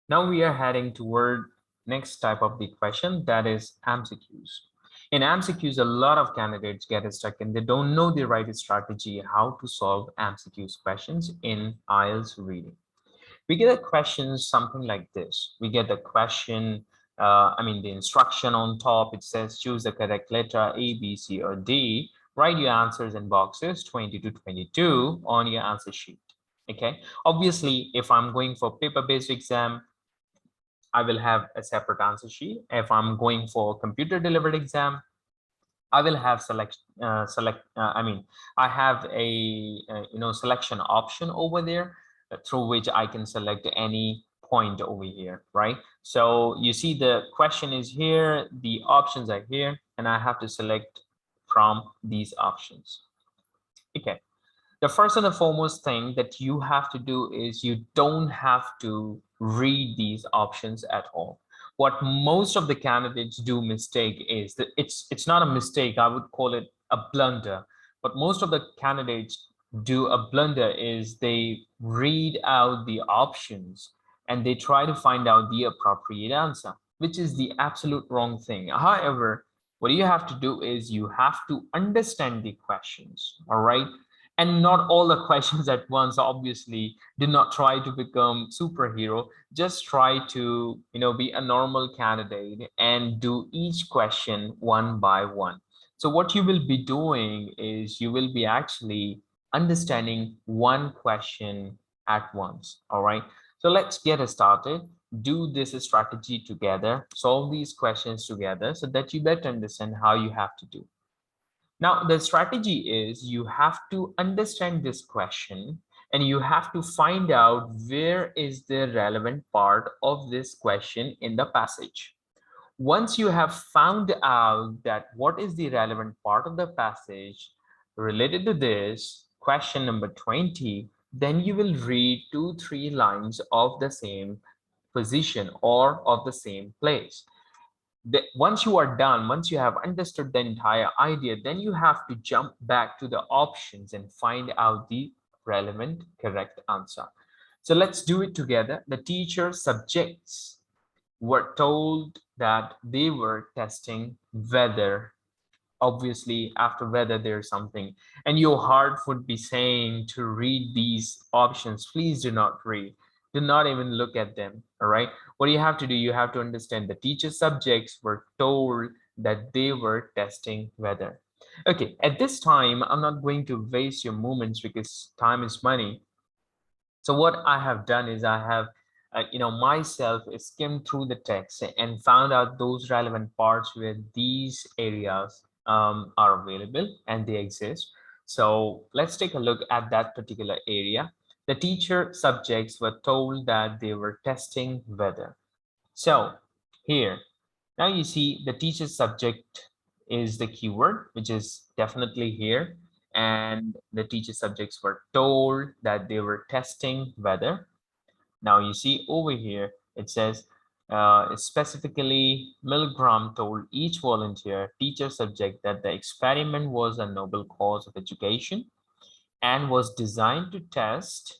Now we are heading toward next type of the question, that is MCQs. In MCQs, a lot of candidates get stuck and they don't know the right strategy how to solve MCQs questions in IELTS reading. We get a question something like this. We get the question, the instruction on top, it says choose the correct letter A, B, C, or D. Write your answers in boxes 20 to 22 on your answer sheet. Okay, obviously, if I'm going for paper-based exam, I will have a separate answer sheet. If I'm going for computer delivered exam, I will have I have a selection option over there through which I can select any point over here, right? So you see the question is here, the options are here, and I have to select from these options. Okay. The first and the foremost thing that you have to do is you don't have to read these options at all. What most of the candidates do mistake is that it's not a mistake, I would call it a blunder. But most of the candidates do a blunder is they read out the options and they try to find out the appropriate answer, which is the absolute wrong thing. However, what you have to do is you have to understand the questions, all right? And not all the questions at once. Obviously, do not try to become superhero. Just try to be a normal candidate and do each question one by one. So what you will be doing is you will be actually understanding one question at once. All right, so let's get started. Do this strategy together, solve these questions together so that you better understand how you have to do. Now, the strategy is you have to understand this question and you have to find out where is the relevant part of this question in the passage. Once you have found out that what is the relevant part of the passage related to this question number 20, then you will read 2-3 lines of the same position or of the same place. Once you are done, once you have understood the entire idea, then you have to jump back to the options and find out the relevant correct answer. So let's do it together. The teacher subjects were told that they were testing whether, obviously after whether there's something, and your heart would be saying to read these options. Please do not read, do not even look at them. All right, what you have to do, you have to understand the teacher subjects were told that they were testing whether. Okay, at this time I'm not going to waste your moments because time is money. So what I have done is I have myself skimmed through the text and found out those relevant parts where these areas are available and they exist. So let's take a look at that particular area. The teacher subjects were told that they were testing weather. So here, now you see the teacher subject is the keyword, which is definitely here. And the teacher subjects were told that they were testing weather. Now you see over here, it says specifically Milgram told each volunteer teacher subject that the experiment was a noble cause of education and was designed to test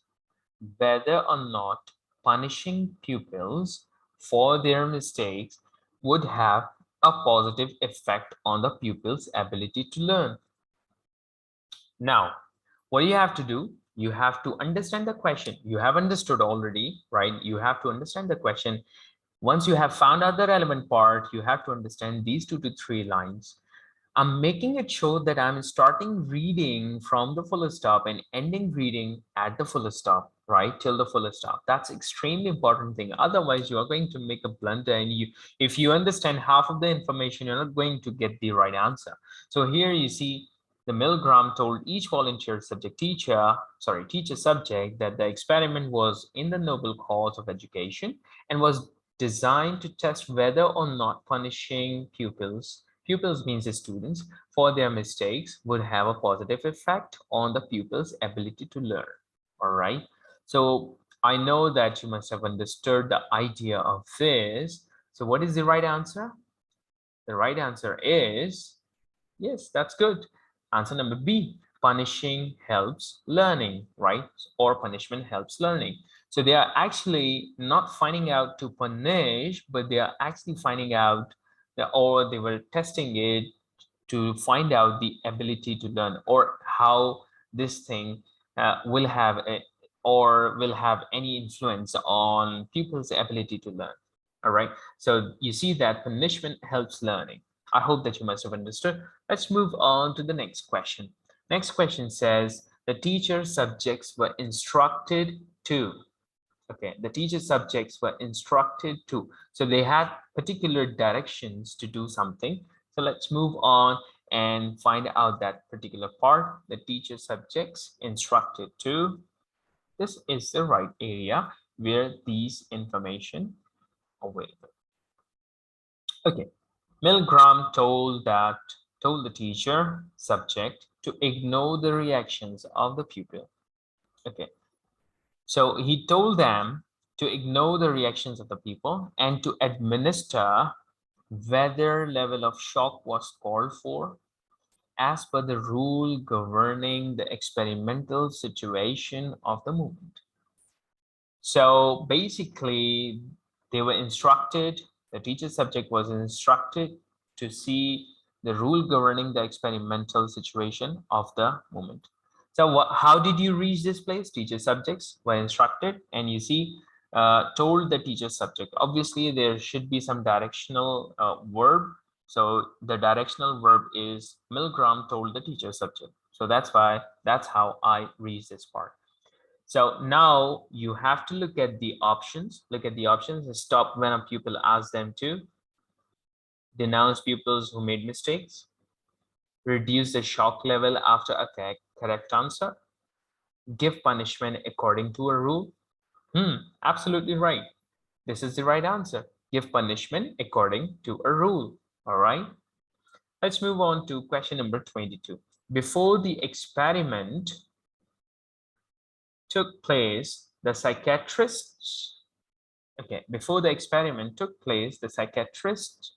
whether or not punishing pupils for their mistakes would have a positive effect on the pupils' ability to learn. Now, what you have to do, you have to understand the question. You have understood already, right? You have to understand the question. Once you have found out the relevant part, you have to understand these 2 to 3 lines. I'm making it show that I'm starting reading from the full stop and ending reading at the full stop, right? Till the full stop. That's extremely important thing. Otherwise, you are going to make a blunder, and if you understand half of the information, you're not going to get the right answer. So here you see the Milgram told each volunteer teacher subject that the experiment was in the noble cause of education and was designed to test whether or not punishing pupils means students, for their mistakes would have a positive effect on the pupils' ability to learn. All right. So I know that you must have understood the idea of this. So what is the right answer? The right answer is, yes, that's good. Answer number B. punishing helps learning, right? Or punishment helps learning. So they are actually not finding out to punish, but they are actually finding out that, or they were testing it to find out the ability to learn, or how this thing will have a, or will have any influence on pupils' ability to learn. All right. So you see that punishment helps learning. I hope that you must have understood. Let's move on to the next question. Next question says the teacher subjects were instructed to. Okay, the teacher subjects were instructed to. So they had particular directions to do something. So let's move on and find out that particular part. The teacher subjects instructed to. This is the right area where these information are available. Okay, Milgram told the teacher subject to ignore the reactions of the pupil. Okay, so he told them to ignore the reactions of the people and to administer whether level of shock was called for as per the rule governing the experimental situation of the movement. So basically, they were instructed, the teacher subject was instructed to see the rule governing the experimental situation of the movement. So how did you reach this place? Teacher subjects were instructed, and you see, told the teacher subject. Obviously, there should be some directional verb. So the directional verb is Milgram told the teacher subject. So that's how I reach this part. So now you have to look at the options. Look at the options and stop when a pupil asks them to. Denounce pupils who made mistakes. Reduce the shock level after a correct answer. Give punishment according to a rule. Absolutely right. This is the right answer. Give punishment according to a rule. All right. Let's move on to question number 22. Before the experiment took place, the psychiatrists before the experiment took place, the psychiatrists.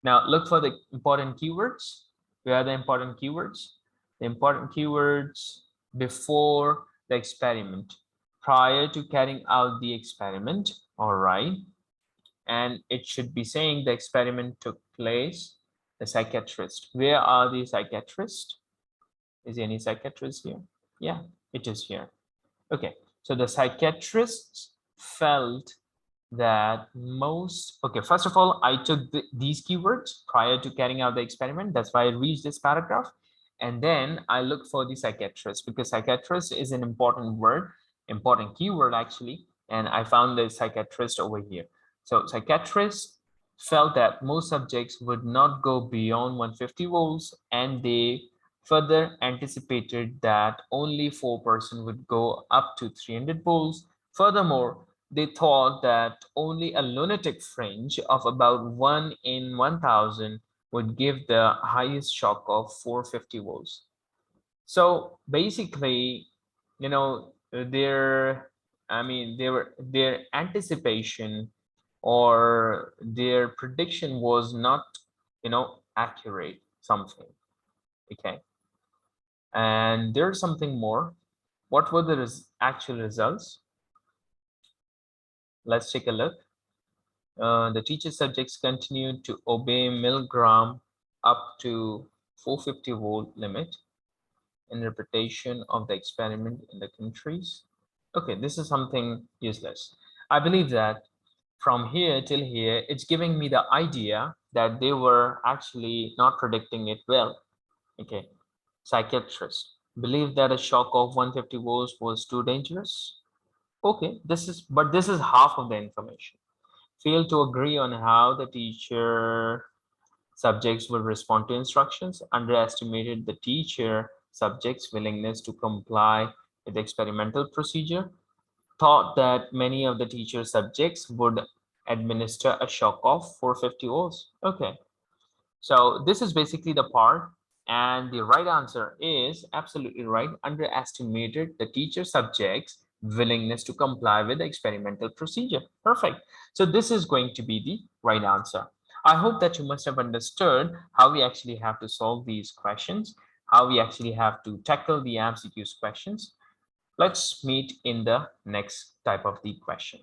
Now look for the important keywords. Where are the important keywords? The important keywords before the experiment, prior to carrying out the experiment. All right. And it should be saying the experiment took place, the psychiatrist. Where are the psychiatrists? Is there any psychiatrist here? Yeah, it is here. Okay, so the psychiatrists felt that first of all, I took these keywords prior to carrying out the experiment. That's why I reached this paragraph. And then I look for the psychiatrist, because psychiatrist is an important word, important keyword actually. And I found the psychiatrist over here. So psychiatrists felt that most subjects would not go beyond 150 volts, and they further anticipated that only 4% would go up to 300 volts. Furthermore, they thought that only a lunatic fringe of about 1 in 1,000 would give the highest shock of 450 volts. So basically, you know, their anticipation or their prediction was not, accurate something. Okay. And there's something more. What were the actual results? Let's take a look. The teacher subjects continued to obey Milgram up to 450 volt limit interpretation of the experiment in the countries. Okay, this is something useless. I believe that from here till here, it's giving me the idea that they were actually not predicting it well. Okay, psychiatrists believe that a shock of 150 volts was too dangerous. Okay, this is half of the information. Failed to agree on how the teacher subjects will respond to instructions, underestimated the teacher subjects' willingness to comply with the experimental procedure, thought that many of the teacher subjects would administer a shock of 450 volts. Okay, so this is basically the part, and the right answer is absolutely right. Underestimated the teacher subjects' willingness to comply with the experimental procedure. Perfect. So this is going to be the right answer. I hope that you must have understood how we actually have to solve these questions, how we actually have to tackle the MCQs questions. Let's meet in the next type of the question.